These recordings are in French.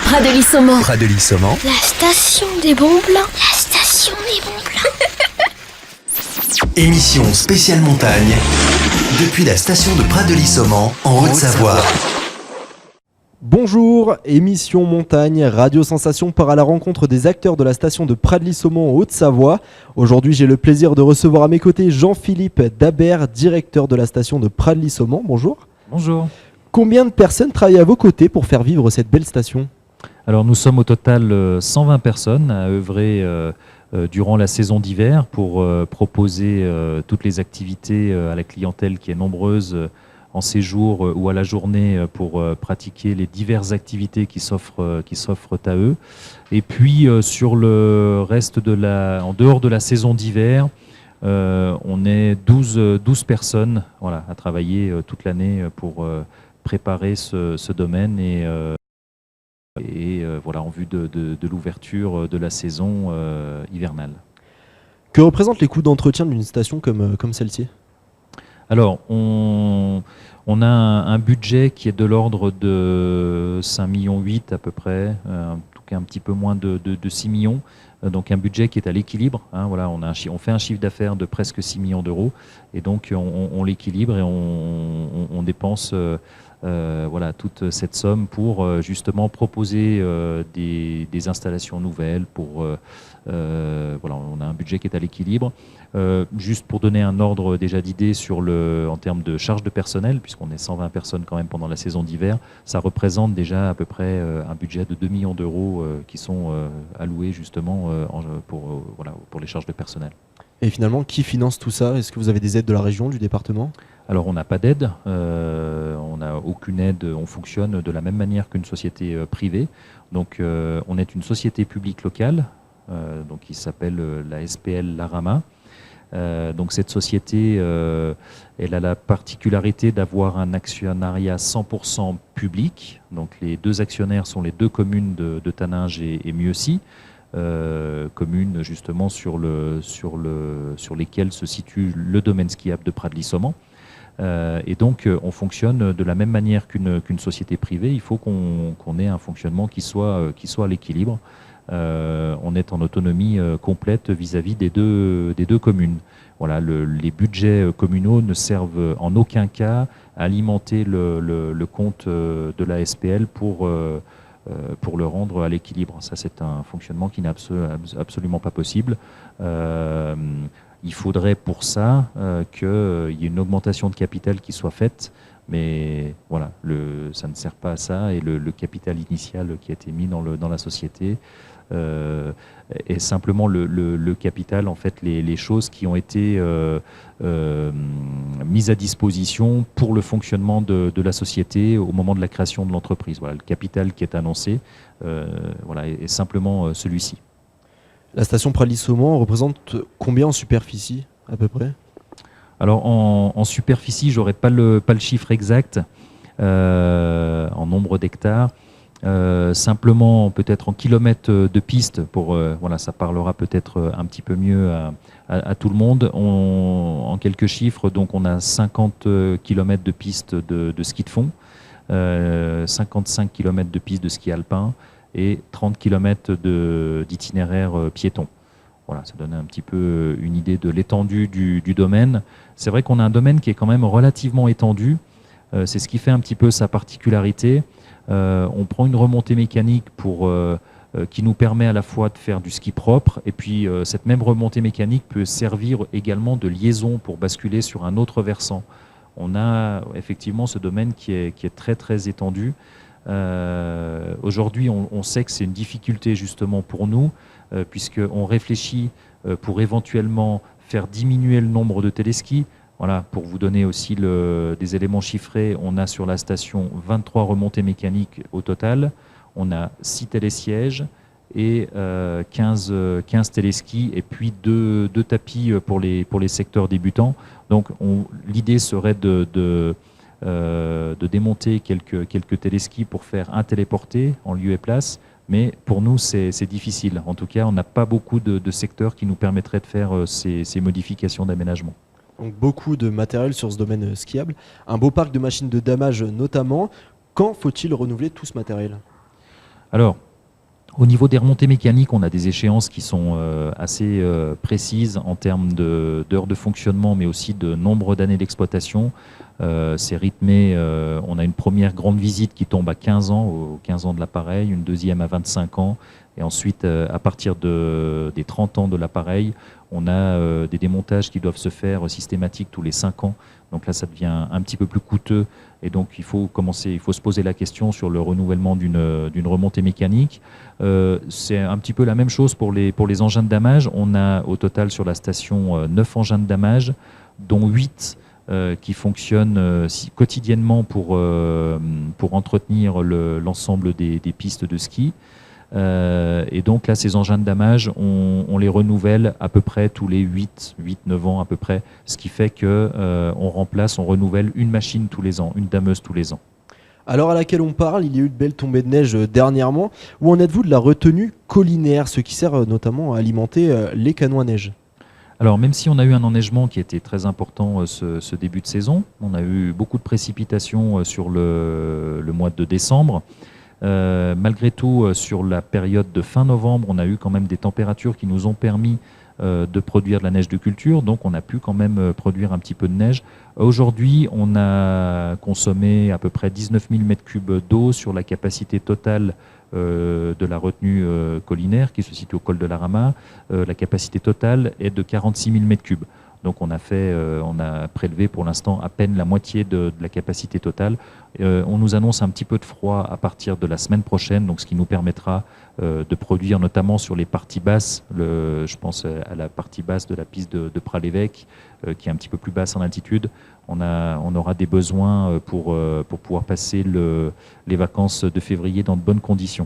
Pradely-Saumon. Pradely-Saumon. La station des bons plans. La station des bons plans. Émission spéciale montagne depuis la station de Pradely-Saumon en Haute-Savoie. Bonjour, émission montagne, Radio Sensation part à la rencontre des acteurs de la station de Pradely-Saumon en Haute-Savoie. Aujourd'hui, j'ai le plaisir de recevoir à mes côtés Jean-Philippe Dabert, directeur de la station de Pradely-Saumon. Bonjour. Bonjour. Combien de personnes travaillent à vos côtés pour faire vivre cette belle station ? Alors nous sommes au total 120 personnes à œuvrer durant la saison d'hiver pour proposer toutes les activités à la clientèle qui est nombreuse en séjour ou à la journée pour pratiquer les diverses activités qui s'offrent à eux. Et puis sur le reste en dehors de la saison d'hiver, on est 12 personnes à travailler toute l'année pour préparer ce domaine et en vue de l'ouverture de la saison hivernale. Que représentent les coûts d'entretien d'une station comme celle-ci ? Alors, on a un budget qui est de l'ordre de 5,8 millions à peu près, en tout cas un petit peu moins de 6 millions. Donc un budget qui est à l'équilibre. On fait un chiffre d'affaires de presque 6 millions d'euros et donc on l'équilibre et on dépense toute cette somme pour justement proposer des installations nouvelles. On a un budget qui est à l'équilibre. Juste pour donner un ordre déjà d'idée en termes de charge de personnel, puisqu'on est 120 personnes quand même pendant la saison d'hiver, ça représente déjà à peu près un budget de 2 millions d'euros qui sont alloués justement pour les charges de personnel. Et finalement, qui finance tout ça ? Est-ce que vous avez des aides de la région, du département ? Alors on n'a pas d'aide, on n'a aucune aide, on fonctionne de la même manière qu'une société privée. Donc on est une société publique locale, qui s'appelle la SPL Larama. Donc cette société, elle a la particularité d'avoir un actionnariat 100% public. Donc les deux actionnaires sont les deux communes de Taninges et Mieuxy, communes justement sur lesquelles se situe le domaine skiable de Pradely-Saumon. Et donc on fonctionne de la même manière qu'une société privée. Il faut qu'on ait un fonctionnement qui soit à l'équilibre. On est en autonomie complète vis-à-vis des deux communes. Les budgets communaux ne servent en aucun cas à alimenter le compte de la SPL pour le rendre à l'équilibre. Ça, c'est un fonctionnement qui n'est absolument pas possible. Il faudrait pour ça qu'il y ait une augmentation de capital qui soit faite, mais ça ne sert pas à ça et le capital initial qui a été mis dans la société est simplement le capital, en fait, les choses qui ont été mises à disposition pour le fonctionnement de la société au moment de la création de l'entreprise. Le capital qui est annoncé est simplement celui-ci. La station Pradely-Saumon représente combien en superficie à peu près ? Alors en superficie, j'aurais pas le chiffre exact en nombre d'hectares. Simplement peut-être en kilomètres de piste ça parlera peut-être un petit peu mieux à tout le monde. En quelques chiffres, donc on a 50 km de piste de ski de fond, 55 km de piste de ski alpin et 30 km d'itinéraire piéton. Ça donne un petit peu une idée de l'étendue du domaine. C'est vrai qu'on a un domaine qui est quand même relativement étendu. C'est ce qui fait un petit peu sa particularité. On prend une remontée mécanique qui nous permet à la fois de faire du ski propre et puis cette même remontée mécanique peut servir également de liaison pour basculer sur un autre versant. On a effectivement ce domaine qui est très très étendu. Aujourd'hui, on sait que c'est une difficulté justement pour nous puisqu'on réfléchit pour éventuellement faire diminuer le nombre de téléskis. Pour vous donner aussi des éléments chiffrés, on a sur la station 23 remontées mécaniques au total, on a 6 télésièges et 15 téléskis et puis deux tapis pour les secteurs débutants. Donc l'idée serait de démonter quelques téléskis pour faire un téléporté en lieu et place, mais pour nous c'est difficile. En tout cas, on n'a pas beaucoup de secteurs qui nous permettraient de faire ces modifications d'aménagement. Donc beaucoup de matériel sur ce domaine skiable, un beau parc de machines de damage notamment. Quand faut-il renouveler tout ce matériel ? Alors, au niveau des remontées mécaniques, on a des échéances qui sont assez précises en termes d'heures de fonctionnement, mais aussi de nombre d'années d'exploitation. C'est rythmé, on a une première grande visite qui tombe à 15 ans, aux 15 ans de l'appareil, une deuxième à 25 ans, et ensuite, à partir des 30 ans de l'appareil, on a des démontages qui doivent se faire systématiques tous les 5 ans. Donc là, ça devient un petit peu plus coûteux, et donc il faut se poser la question sur le renouvellement d'une remontée mécanique. C'est un petit peu la même chose pour les engins de damage. On a au total sur la station 9 engins de damage, dont 8 qui fonctionnent quotidiennement pour entretenir l'ensemble des pistes de ski. Et donc là, ces engins de damage, on les renouvelle à peu près tous les 8-9 ans à peu près, ce qui fait qu'on renouvelle une machine tous les ans, une dameuse tous les ans. À l'heure à laquelle on parle, il y a eu de belles tombées de neige dernièrement. Où en êtes-vous de la retenue collinaire, ce qui sert notamment à alimenter les canons à neige? Alors, même si on a eu un enneigement qui était très important ce début de saison, on a eu beaucoup de précipitations sur le mois de décembre. Malgré tout, sur la période de fin novembre, on a eu quand même des températures qui nous ont permis de produire de la neige de culture, donc on a pu quand même produire un petit peu de neige. Aujourd'hui, on a consommé à peu près 19 000 m3 d'eau sur la capacité totale de la retenue collinaire qui se situe au col de la Rama. La capacité totale est de 46 000 m3. Donc on a prélevé pour l'instant à peine la moitié de la capacité totale. On nous annonce un petit peu de froid à partir de la semaine prochaine, donc ce qui nous permettra de produire notamment sur les parties basses, je pense à la partie basse de la piste de Pras-l'Évêque, qui est un petit peu plus basse en altitude. On aura des besoins pour pouvoir passer les vacances de février dans de bonnes conditions.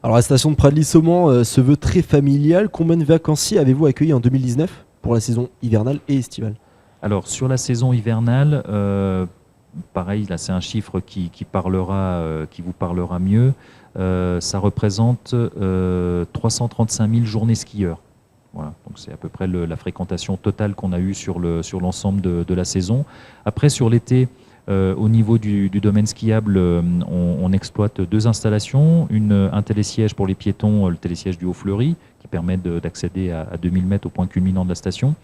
Alors la station de Pradly-Saumont se veut très familiale. Combien de vacanciers avez-vous accueilli en 2019 pour la saison hivernale et estivale? Alors sur la saison hivernale, pareil, là c'est un chiffre qui vous parlera mieux. Ça représente 335 000 journées skieurs. Voilà, donc c'est à peu près la fréquentation totale qu'on a eue sur l'ensemble de la saison. Après, sur l'été, au niveau du domaine skiable, on exploite 2 installations. Un télésiège pour les piétons, le télésiège du Haut-Fleury, qui permet d'accéder à 2000 mètres au point culminant de la station.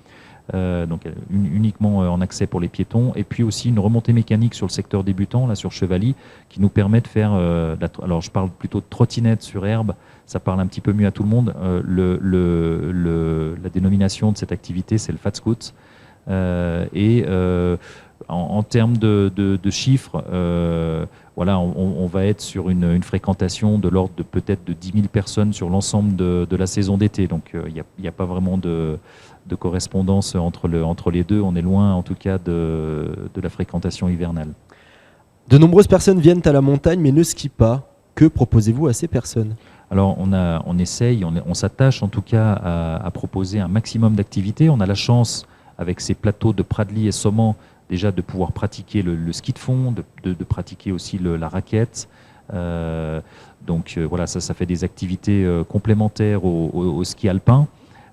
Donc uniquement en accès pour les piétons, et puis aussi une remontée mécanique sur le secteur débutant, là sur Chevaly, qui nous permet de faire, alors je parle plutôt de trottinette sur herbe, ça parle un petit peu mieux à tout le monde. La dénomination de cette activité, c'est le Fat Scoot. En termes de chiffres, voilà, on va être sur une fréquentation de l'ordre de peut-être de 10 000 personnes sur l'ensemble de la saison d'été. Donc il n'y a pas vraiment de correspondance entre les deux. On est loin en tout cas de la fréquentation hivernale. De nombreuses personnes viennent à la montagne mais ne skient pas. Que proposez-vous à ces personnes? Alors on s'attache en tout cas à proposer un maximum d'activités. On a la chance, avec ces plateaux de Pradly et Saumont, déjà de pouvoir pratiquer le ski de fond, de pratiquer aussi la raquette. Donc voilà, ça fait des activités complémentaires au ski alpin.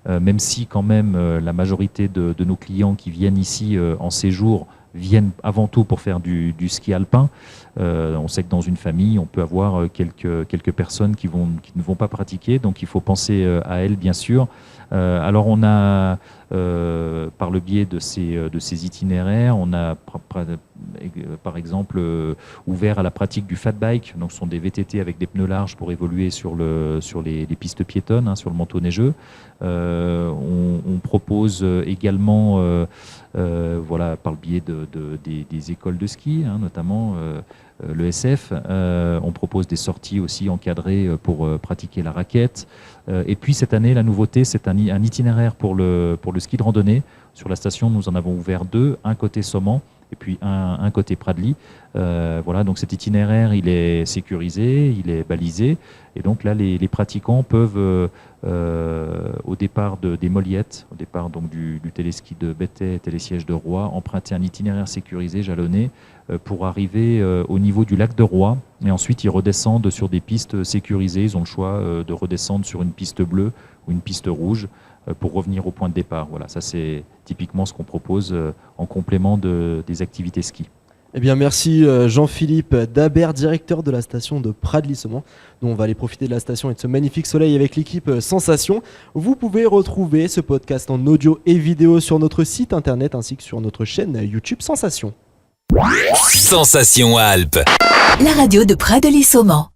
Même si quand même la majorité de nos clients qui viennent ici en séjour viennent avant tout pour faire du ski alpin. On sait que dans une famille, on peut avoir quelques personnes qui ne vont pas pratiquer, donc il faut penser à elles, bien sûr. Alors on a, par le biais de ces itinéraires, on a par exemple ouvert à la pratique du fat bike. Donc ce sont des VTT avec des pneus larges pour évoluer sur les pistes piétonnes, sur le manteau neigeux. On propose également, voilà, par le biais des écoles de ski, notamment le SF, on propose des sorties aussi encadrées pour pratiquer la raquette. Et puis cette année, la nouveauté, c'est un itinéraire pour le ski de randonnée. Sur la station, nous en avons ouvert 2, un côté Saumont et puis un côté Pradly. Voilà, donc cet itinéraire, il est sécurisé, il est balisé, et donc là, les pratiquants peuvent, au départ des Moliettes, au départ donc du téléski de Béthais, télésiège de Roy, emprunter un itinéraire sécurisé, jalonné, pour arriver au niveau du lac de Roy, et ensuite ils redescendent sur des pistes sécurisées. Ils ont le choix de redescendre sur une piste bleue ou une piste rouge pour revenir au point de départ. Voilà, ça c'est typiquement ce qu'on propose en complément des activités ski. Eh bien merci Jean-Philippe Dabert, directeur de la station de Pradly-Saumont. Nous on va aller profiter de la station et de ce magnifique soleil avec l'équipe Sensation. Vous pouvez retrouver ce podcast en audio et vidéo sur notre site internet ainsi que sur notre chaîne YouTube Sensation. Sensation Alpes. La radio de Pradly-Saumont.